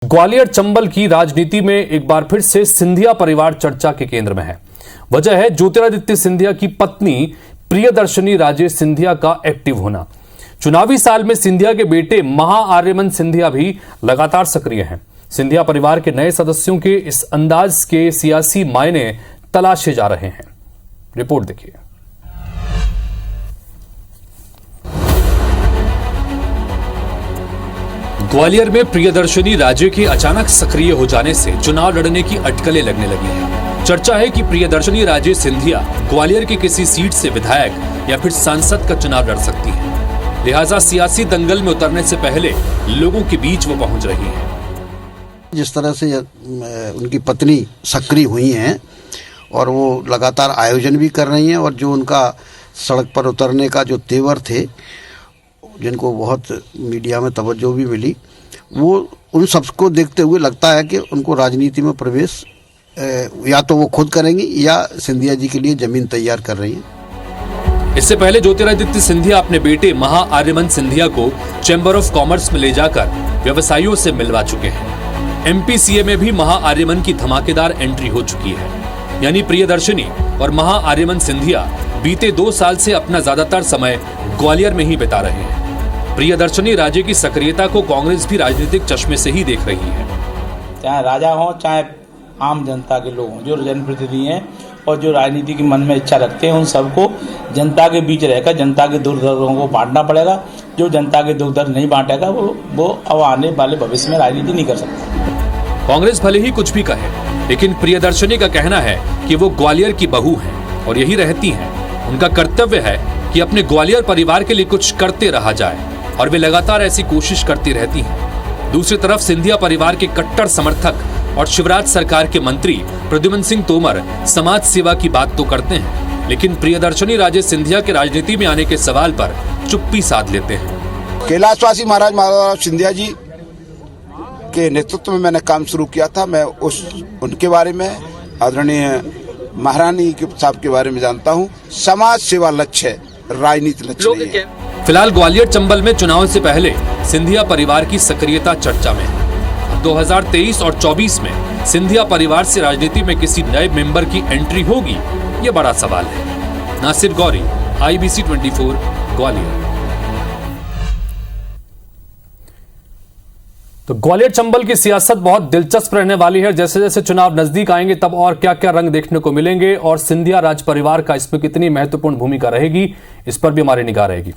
ग्वालियर चंबल की राजनीति में एक बार फिर से सिंधिया परिवार चर्चा के केंद्र में है। वजह है ज्योतिरादित्य सिंधिया की पत्नी प्रियदर्शनी राजेश सिंधिया का एक्टिव होना। चुनावी साल में सिंधिया के बेटे महाआर्यमन सिंधिया भी लगातार सक्रिय हैं। सिंधिया परिवार के नए सदस्यों के इस अंदाज के सियासी मायने तलाशे जा रहे हैं। रिपोर्ट देखिए। ग्वालियर में प्रियदर्शनी राजे के अचानक सक्रिय हो जाने से चुनाव लड़ने की अटकलें लगने लगी हैं। चर्चा है कि प्रियदर्शनी राजे सिंधिया ग्वालियर की किसी सीट से विधायक या फिर सांसद का चुनाव लड़ सकती हैं। लिहाजा सियासी दंगल में उतरने से पहले लोगों के बीच वो पहुंच रही हैं। जिस तरह से उनकी पत्नी सक्रिय हुई हैं और वो लगातार आयोजन भी कर रही हैं और जो उनका सड़क पर उतरने का जो तेवर थे, जिनको बहुत मीडिया में तवज्जो भी मिली, वो उन सबको देखते हुए लगता है कि उनको राजनीति में प्रवेश या तो वो खुद करेंगी या सिंधिया जी के लिए जमीन तैयार कर रही हैं। इससे पहले ज्योतिरादित्य सिंधिया अपने बेटे महाआर्यमन सिंधिया को चैम्बर ऑफ कॉमर्स में ले जाकर व्यवसायियों से मिलवा चुके हैं। एमपीसीए में भी महाआर्यमन की धमाकेदार एंट्री हो चुकी है। यानी प्रियदर्शनी और महाआर्यमन सिंधिया बीते 2 साल से अपना ज्यादातर समय ग्वालियर में ही बिता रहे हैं। प्रियदर्शनी राजे की सक्रियता को कांग्रेस भी राजनीतिक चश्मे से ही देख रही है। चाहे राजा हो चाहे आम जनता के लोग हों, जो जनप्रतिनिधि हैं और जो राजनीति की मन में इच्छा रखते हैं, उन सबको जनता के बीच रहकर जनता के दुख दर्दों को बांटना पड़ेगा। जो जनता के दुख दर्द नहीं बांटेगा वो अब आने वाले भविष्य में राजनीति नहीं कर सकता। कांग्रेस भले ही कुछ भी कहे, लेकिन प्रियदर्शनी का कहना है कि वो ग्वालियर की बहू हैं और यही रहती हैं। उनका कर्तव्य है कि अपने ग्वालियर परिवार के लिए कुछ करते रहा जाए और वे लगातार ऐसी कोशिश करती रहती हैं। दूसरी तरफ सिंधिया परिवार के कट्टर समर्थक और शिवराज सरकार के मंत्री प्रद्युम्न सिंह तोमर समाज सेवा की बात तो करते हैं, लेकिन प्रियदर्शनी राजे सिंधिया के राजनीति में आने के सवाल पर चुप्पी साध लेते हैं। कैलाशवासी महाराज सिंधिया जी के नेतृत्व में मैंने काम शुरू किया था। मैं उनके बारे में, आदरणीय महारानी साहब के बारे में जानता हूँ। समाज सेवा लक्ष्य है, राजनीति लक्ष्य नहीं है। फिलहाल ग्वालियर चंबल में चुनाव से पहले सिंधिया परिवार की सक्रियता चर्चा में है। 2023 और 24 में सिंधिया परिवार से राजनीति में किसी नए मेंबर की एंट्री होगी, ये बड़ा सवाल है। नासिर गौरी, IBC 24, ग्वालियर। तो ग्वालियर चंबल की सियासत बहुत दिलचस्प रहने वाली है। जैसे जैसे चुनाव नजदीक आएंगे तब और क्या क्या रंग देखने को मिलेंगे और सिंधिया राज परिवार का इसमें कितनी महत्वपूर्ण भूमिका रहेगी, इस पर भी हमारी निगाह रहेगी।